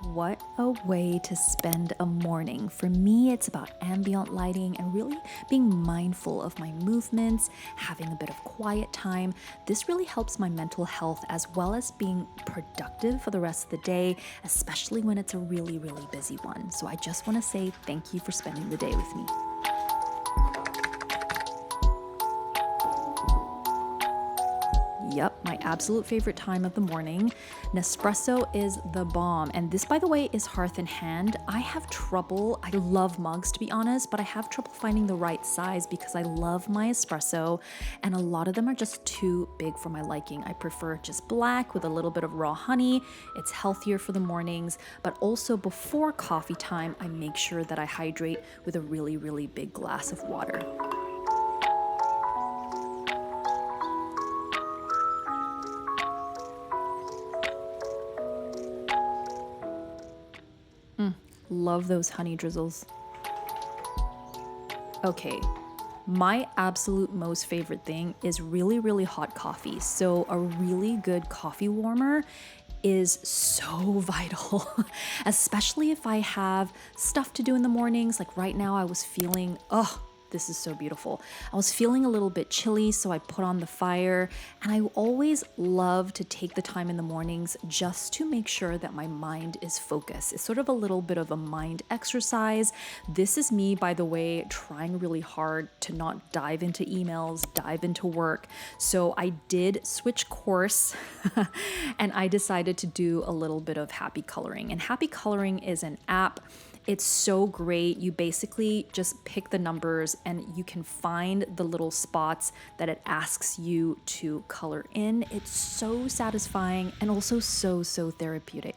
What a way to spend a morning. For me, it's about ambient lighting and really being mindful of my movements, having a bit of quiet time. This really helps my mental health as well as being productive for the rest of the day, especially when it's a really, really busy one. So I just want to say thank you for spending the day with me. Yep, my absolute favorite time of the morning. Nespresso is the bomb. And this, by the way, is Hearth and Hand. I love mugs to be honest, but I have trouble finding the right size because I love my espresso and a lot of them are just too big for my liking. I prefer just black with a little bit of raw honey. It's healthier for the mornings, but also before coffee time, I make sure that I hydrate with a really, really big glass of water. Love those honey drizzles. Okay, my absolute most favorite thing is really, really hot coffee. So a really good coffee warmer is so vital, especially if I have stuff to do in the mornings. Like right now I was feeling, this is so beautiful. I was feeling a little bit chilly, so I put on the fire, and I always love to take the time in the mornings just to make sure that my mind is focused. It's sort of a little bit of a mind exercise. This is me, by the way, trying really hard to not dive into emails, dive into work. So I did switch course and I decided to do a little bit of Happy Coloring. And Happy Coloring is an app. It's so great. You basically just pick the numbers and you can find the little spots that it asks you to color in. It's so satisfying and also so therapeutic.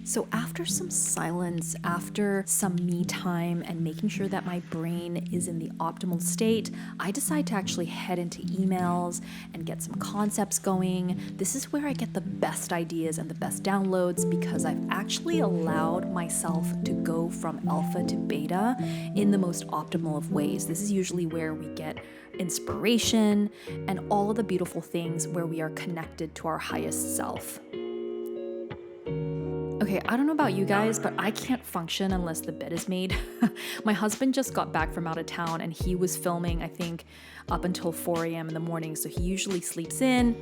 So after some silence, after some me time and making sure that my brain is in the optimal state, I decide to actually head into emails and get some concepts going. This is where I get the best ideas and the best downloads because I've actually allowed myself to go from alpha to beta in the most optimal of ways. This is usually where we get inspiration and all of the beautiful things where we are connected to our highest self. Okay, I don't know about you guys, but I can't function unless the bed is made. My husband just got back from out of town and he was filming, I think, up until 4 a.m. in the morning. So he usually sleeps in.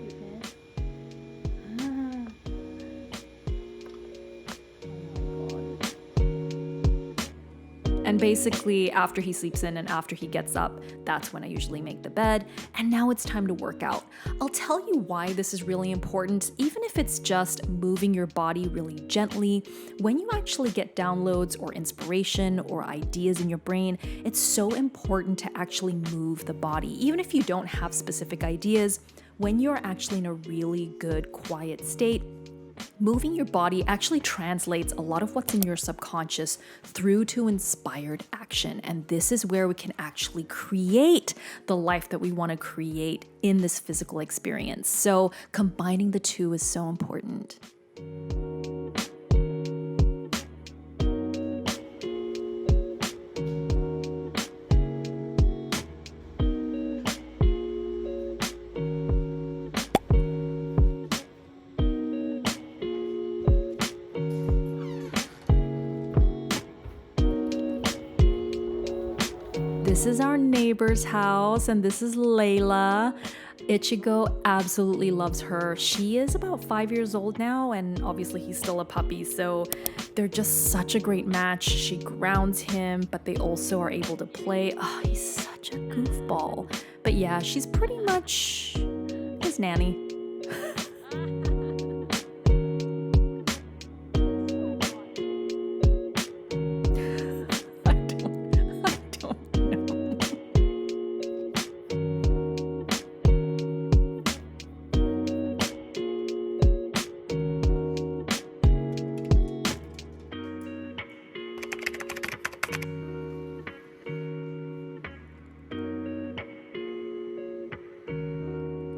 And basically, after he sleeps in and after he gets up, that's when I usually make the bed. And now it's time to work out. I'll tell you why this is really important, even if it's just moving your body really gently. When you actually get downloads or inspiration or ideas in your brain, it's so important to actually move the body. Even if you don't have specific ideas, when you're actually in a really good, quiet state, Moving your body actually translates a lot of what's in your subconscious through to inspired action. And this is where we can actually create the life that we want to create in this physical experience. So combining the two is so important. This is our neighbor's house, and this is Layla. Ichigo absolutely loves her. She is about 5 years old now, and obviously he's still a puppy, so they're just such a great match. She grounds him, but they also are able to play. Oh, he's such a goofball. But yeah, she's pretty much his nanny. I don't know.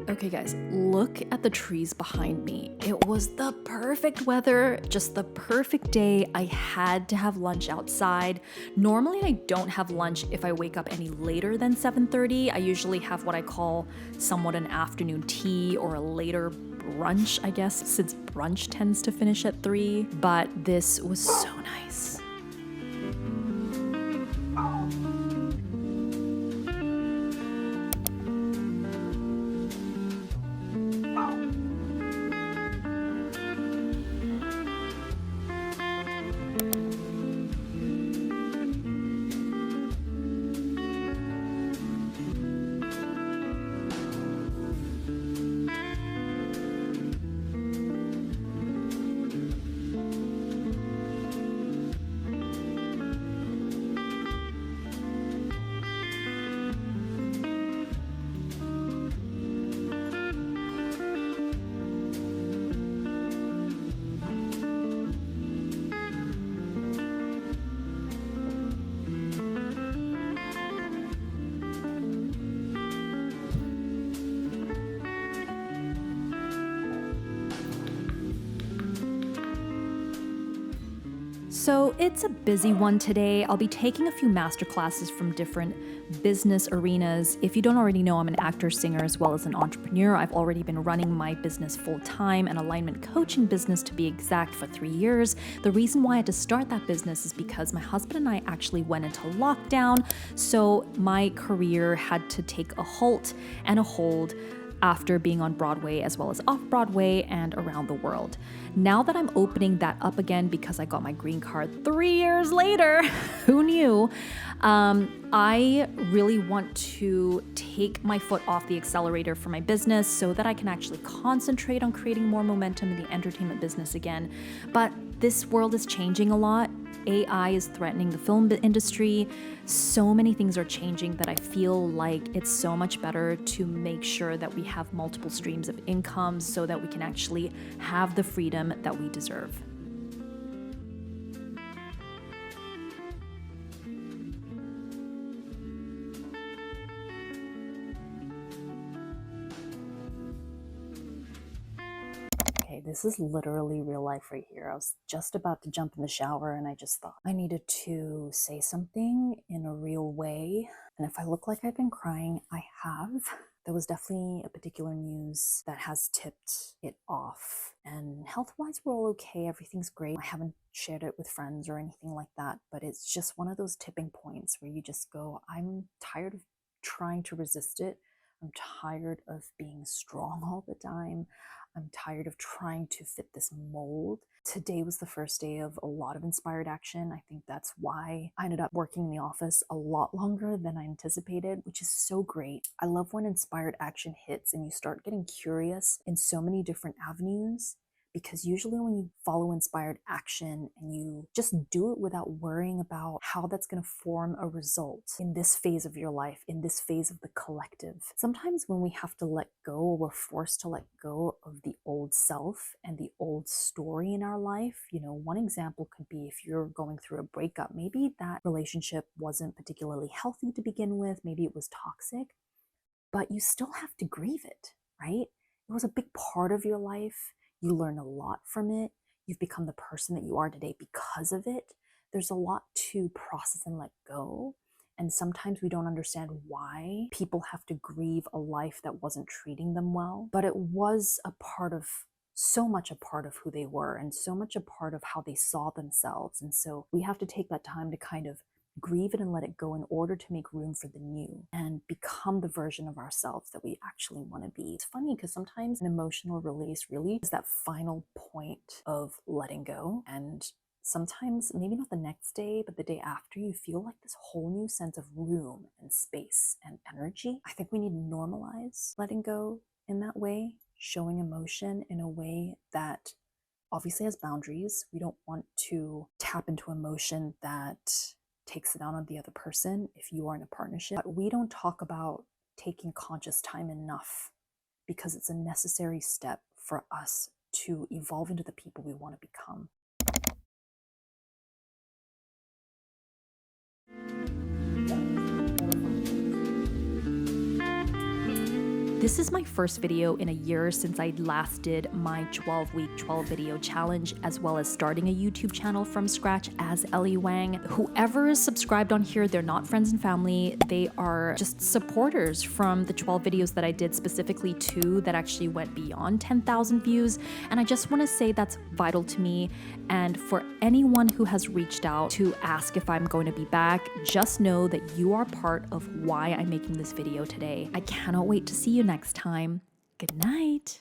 Okay, guys, look at the trees behind me. It was the perfect weather, just the perfect day. I had to have lunch outside. Normally, I don't have lunch if I wake up any later than 7:30. I usually have what I call somewhat an afternoon tea or a later brunch, I guess, since brunch tends to finish at 3. But this was so nice. So it's a busy one today. I'll be taking a few masterclasses from different business arenas. If you don't already know, I'm an actor, singer, as well as an entrepreneur. I've already been running my business full time, an alignment coaching business to be exact, for 3 years. The reason why I had to start that business is because my husband and I actually went into lockdown. So my career had to take a halt and a hold after being on Broadway as well as off Broadway and around the world. Now that I'm opening that up again because I got my green card 3 years later, who knew? I really want to take my foot off the accelerator for my business so that I can actually concentrate on creating more momentum in the entertainment business again. But this world is changing a lot. AI is threatening the film industry. So many things are changing that I feel like it's so much better to make sure that we have multiple streams of income so that we can actually have the freedom that we deserve. Okay, this is literally real life right here. I was just about to jump in the shower and I just thought I needed to say something in a real way. And if I look like I've been crying, I have. There was definitely a particular news that has tipped it off. And health-wise, we're all okay. Everything's great. I haven't shared it with friends or anything like that, but it's just one of those tipping points where you just go, I'm tired of trying to resist it. I'm tired of being strong all the time. I'm tired of trying to fit this mold. Today was the first day of a lot of inspired action. I think that's why I ended up working in the office a lot longer than I anticipated, which is so great. I love when inspired action hits and you start getting curious in so many different avenues because usually when you follow inspired action and you just do it without worrying about how that's going to form a result in this phase of your life, in this phase of the collective. Sometimes when we have to let go, or we're forced to let go of the old self and the old story in our life, one example could be if you're going through a breakup, maybe that relationship wasn't particularly healthy to begin with, maybe it was toxic, but you still have to grieve it, right? It was a big part of your life. You learn a lot from it. You've become the person that you are today because of it. There's a lot to process and let go. And sometimes we don't understand why people have to grieve a life that wasn't treating them well. But it was so much a part of who they were and so much a part of how they saw themselves. And so we have to take that time to kind of grieve it and let it go in order to make room for the new and become the version of ourselves that we actually want to be. It's funny because sometimes an emotional release really is that final point of letting go. And sometimes, maybe not the next day, but the day after, you feel like this whole new sense of room and space and energy. I think we need to normalize letting go in that way, showing emotion in a way that obviously has boundaries. We don't want to tap into emotion that takes it out on the other person if you are in a partnership. But we don't talk about taking conscious time enough because it's a necessary step for us to evolve into the people we want to become. This is my first video in a year since I last did my 12-week 12 video challenge, as well as starting a YouTube channel from scratch as Ellie Wang. Whoever is subscribed on here, they're not friends and family. They are just supporters from the 12 videos that I did, specifically 2 that actually went beyond 10,000 views. And I just want to say that's vital to me. And for anyone who has reached out to ask if I'm going to be back, just know that you are part of why I'm making this video today. I cannot wait to see you next time. Good night.